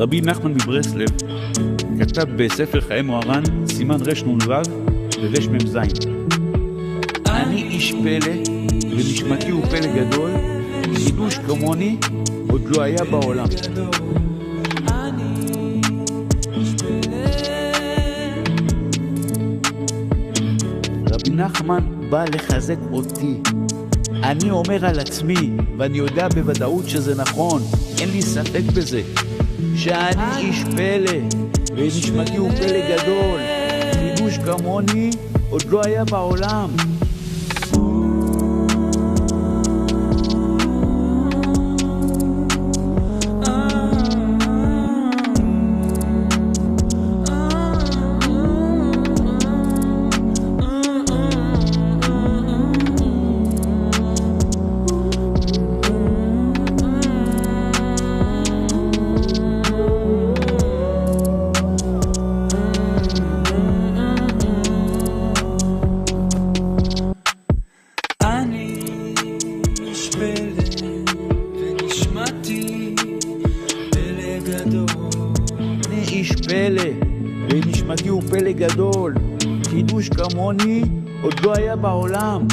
רבי נחמן מברסלב כתב בספר חיי מוהר"ן סימן רנ"ו ורמ"ז: אני איש פלא ונשמתי הוא פלא גדול, חידוש כמוני עוד לא היה בעולם. רבי נחמן בא לחזק אותי. אני אומר על עצמי, ואני יודע בוודאות שזה נכון, אין לי ספק בזה, שאני איש פלא ונשמתי הוא פלא גדול, חידוש כמוני עוד לא היה בעולם. איש פלא ונשמתי הוא פלא גדול, חידוש כמוני עוד לא היה בעולם.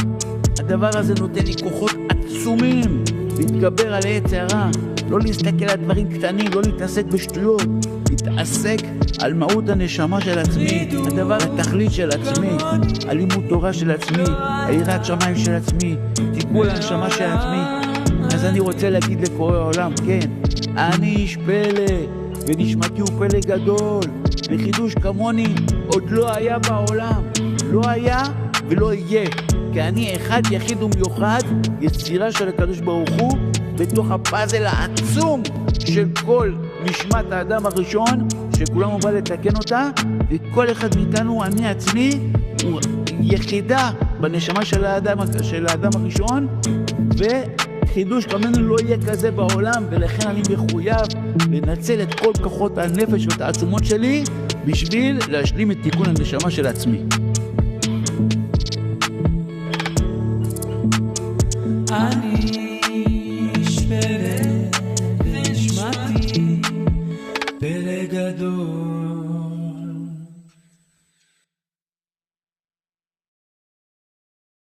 הדבר הזה נותן לי כוחות עצומים להתגבר על יצר הרע, לא להסתכל על דברים קטנים, לא להתעסק בשטויות, להתעסק על מהות הנשמה של עצמי, הדבר התכלית של עצמי, הלימוד תורה של עצמי, היראת שמיים של עצמי, טיפול הנשמה של עצמי. אז אני רוצה להגיד לכל העולם, כן, אני איש פלא ונשמתי הוא פלא גדול, וחידוש כמוני עוד לא היה בעולם, לא היה ולא יהיה, כי אני אחד יחיד ומיוחד, יצירה של הקדוש ברוך הוא, בתוך הפאזל העצום של כל נשמת האדם הראשון, שכולם הוא בא לתקן אותה, וכל אחד מאיתנו, אני עצמי, הוא יחידה בנשמה של האדם הראשון, חידוש כמוני לא יהיה כזה בעולם, ולכן אני מחויב לנצל את כל כוחות הנפש ואת העצומות שלי בשביל להשלים את תיקון הנשמה של עצמי.